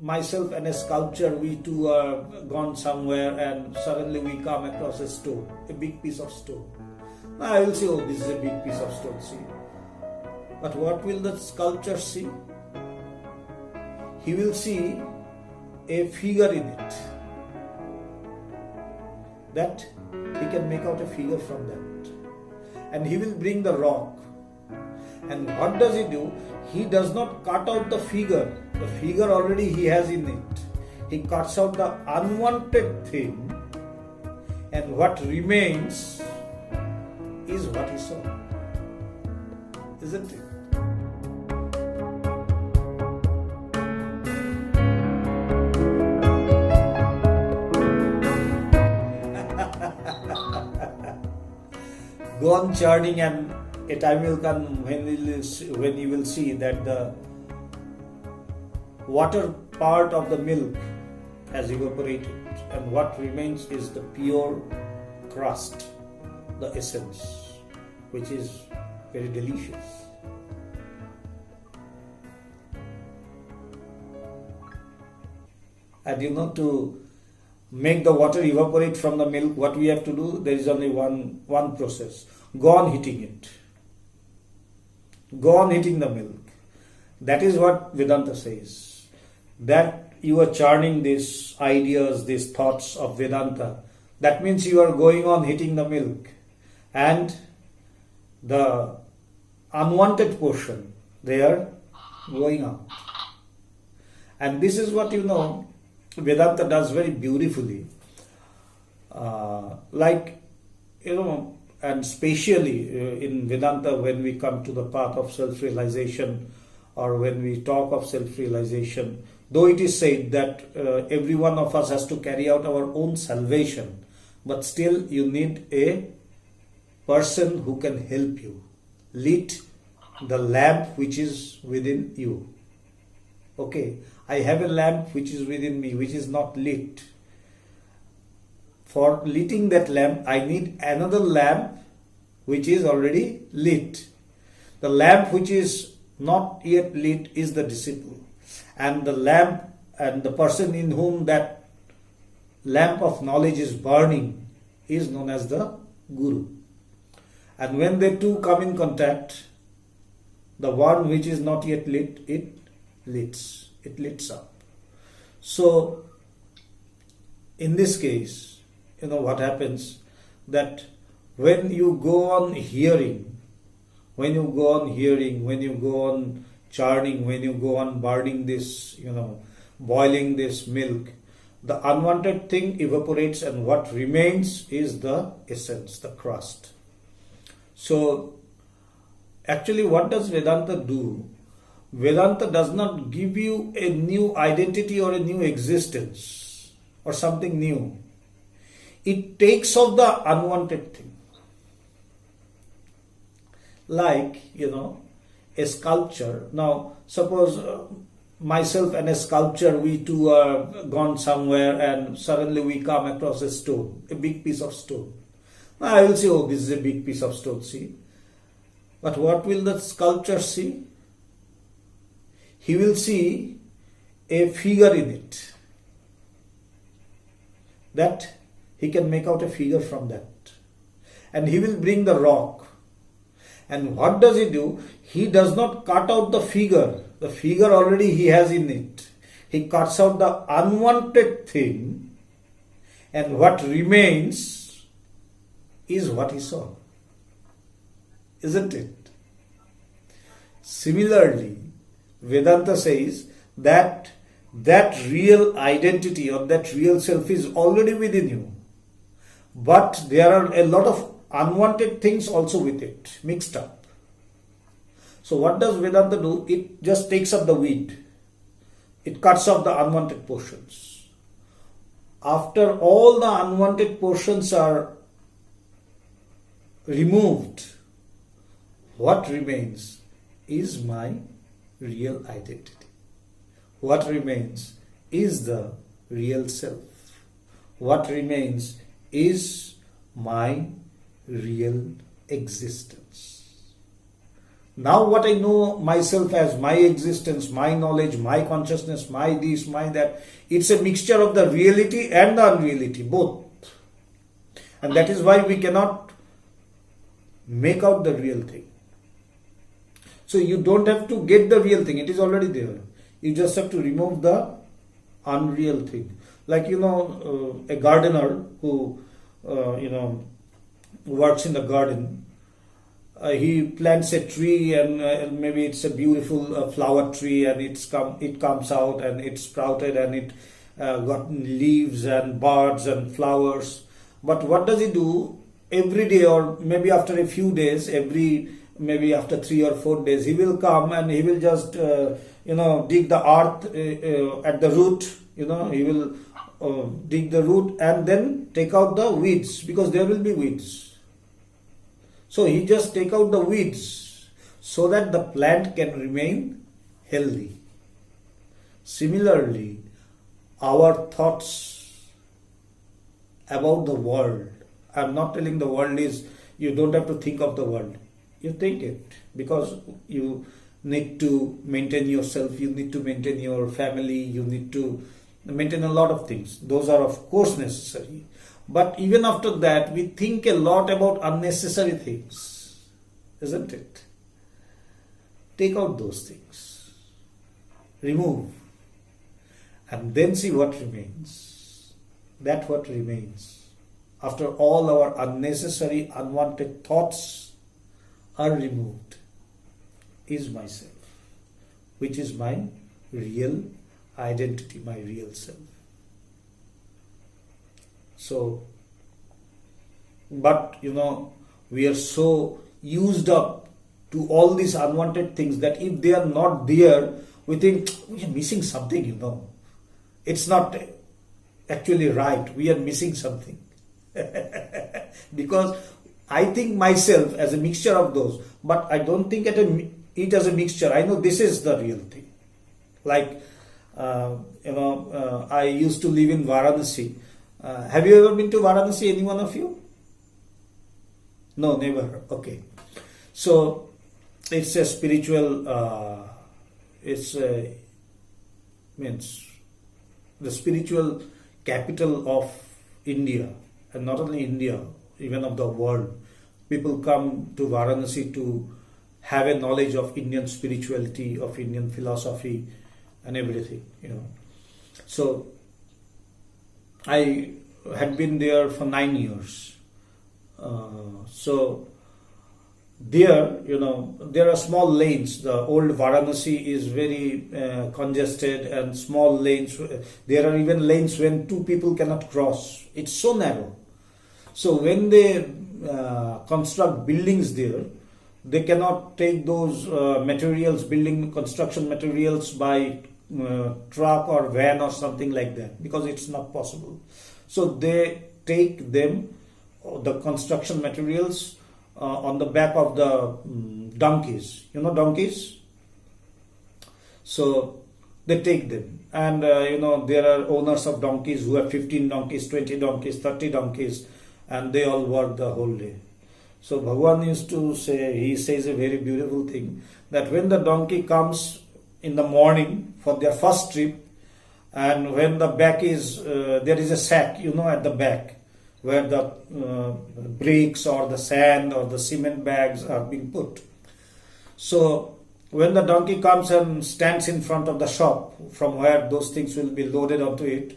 myself and a sculpture, we two are gone somewhere and suddenly we come across a stone, a big piece of stone. Now I will say, oh, this is a big piece of stone, see. But what will the sculptor see? He will see a figure in it. That he can make out a figure from that. And he will bring the rock. And what does he do? He does not cut out the figure. The figure already he has in it. He cuts out the unwanted thing, and what remains is what he saw. Isn't it? Go on churning, and a time will come when you will see that the water part of the milk has evaporated, and what remains is the pure crust, the essence, which is very delicious. And to make the water evaporate from the milk, what we have to do, there is only one process. Go on heating it. Go on heating the milk. That is what Vedanta says. That you are churning these ideas, these thoughts of Vedanta. That means you are going on heating the milk. And the unwanted portion, they are going out. And this is what Vedanta does very beautifully. And specially in Vedanta, when we come to the path of self-realization, or when we talk of self-realization, though it is said that every one of us has to carry out our own salvation, but still you need a person who can help you lit the lamp which is within you. Okay, I have a lamp which is within me, which is not lit. For lighting that lamp, I need another lamp which is already lit. The lamp which is not yet lit is the disciple. And the lamp and the person in whom that lamp of knowledge is burning is known as the Guru. And when they two come in contact, the one which is not yet lit, it lights up. So, in this case, what happens, that when you go on hearing, when you go on churning, when you go on burning this, boiling this milk, the unwanted thing evaporates, and what remains is the essence, the crust. So, actually, what does Vedanta do? Vedanta does not give you a new identity or a new existence or something new. It takes off the unwanted thing. Like, a sculpture. Now, suppose myself and a sculpture, we two are gone somewhere and suddenly we come across a stone, a big piece of stone. Now I will say, oh, this is a big piece of stone, see. But what will the sculptor see? He will see a figure in it. That he can make out a figure from that. And he will bring the rock. And what does he do? He does not cut out the figure. The figure already he has in it. He cuts out the unwanted thing, and what remains is what he saw. Isn't it? Similarly, Vedanta says that real identity or that real self is already within you. But there are a lot of unwanted things also with it, mixed up. So what does Vedanta do? It just takes up the weed. It cuts off the unwanted portions. After all the unwanted portions are removed, what remains is my real identity. What remains is the real self. What remains is my real existence. Now what I know myself as, my existence, my knowledge, my consciousness, my this, my that, it's a mixture of the reality and the unreality, both. And that is why we cannot make out the real thing. So you don't have to get the real thing, it is already there. You just have to remove the unreal thing. Like, a gardener who, works in the garden, he plants a tree, and maybe it's a beautiful flower tree, and it comes out and it's sprouted, and it got leaves and buds and flowers. But what does he do? Every day, or maybe after a few days, maybe after 3 or 4 days, he will come and he will just dig the earth at the root. He will dig the root and then take out the weeds, because there will be weeds. So he just take out the weeds so that the plant can remain healthy. Similarly, our thoughts about the world, I'm not telling the world is, you don't have to think of the world. You think it, because you need to maintain yourself, you need to maintain your family, you need to maintain a lot of things. Those are of course necessary. But even after that, we think a lot about unnecessary things, isn't it? Take out those things, remove, and then see what remains. That what remains. After all our unnecessary, unwanted thoughts are removed, is myself, which is my real identity, my real self. So, but we are so used up to all these unwanted things that if they are not there, we think we are missing something, It's not actually right. We are missing something. Because I think myself as a mixture of those, but I don't think it as a mixture. I know this is the real thing. Like, I used to live in Varanasi. Have you ever been to Varanasi, any one of you? No, never. Okay. So, it's a spiritual, means the spiritual capital of India, and not only India, even of the world. People come to Varanasi to have a knowledge of Indian spirituality, of Indian philosophy, and everything, So, I had been there for 9 years. So, there, there are small lanes. The old Varanasi is very congested and small lanes. There are even lanes when two people cannot cross. It's so narrow. So, when they construct buildings there, they cannot take those construction materials by truck or van or something like that, because it's not possible. So they take them, the construction materials, on the back of the donkeys. Donkeys? So they take them, and there are owners of donkeys who have 15 donkeys, 20 donkeys, 30 donkeys, and they all work the whole day. So Bhagavan used to say, he says a very beautiful thing, that when the donkey comes in the morning for their first trip, and when the back is, there is a sack, at the back, where the bricks or the sand or the cement bags are being put. So when the donkey comes and stands in front of the shop from where those things will be loaded onto it,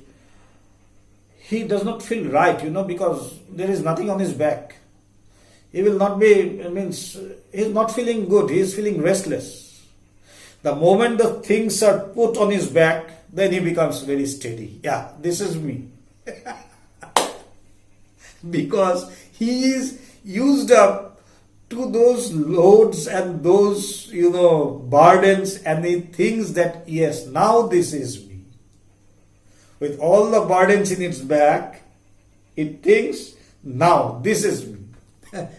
he does not feel right, because there is nothing on his back. He will not be, he's not feeling good, he is feeling restless. The moment the things are put on his back, then he becomes very steady. Yeah, this is me. Because he is used up to those loads and those, burdens, and he thinks that, yes, now this is me. With all the burdens in its back, it thinks, now this is me.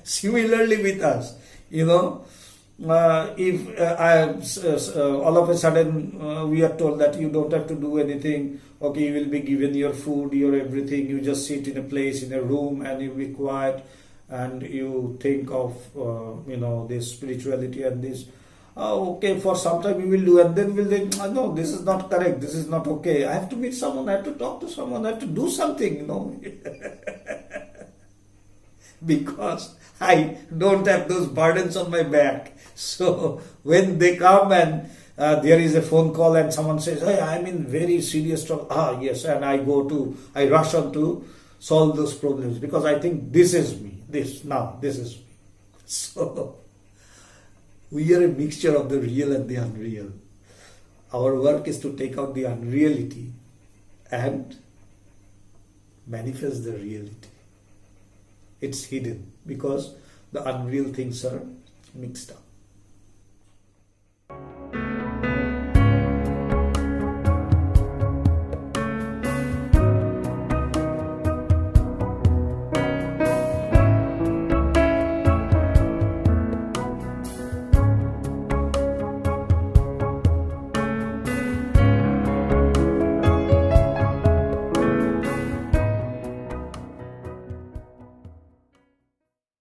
Similarly with us, if all of a sudden we are told that you don't have to do anything, okay, you will be given your food, your everything, you just sit in a place, in a room, and you'll be quiet, and you think of this spirituality and this. Okay, for some time you will do, and then will think, no, this is not correct, this is not okay. I have to meet someone, I have to talk to someone, I have to do something, because I don't have those burdens on my back. So when they come and there is a phone call and someone says, hey, I'm in very serious trouble. Yes, and I rush on to solve those problems because I think this is me. This is me. So we are a mixture of the real and the unreal. Our work is to take out the unreality and manifest the reality. It's hidden because the unreal things are mixed up.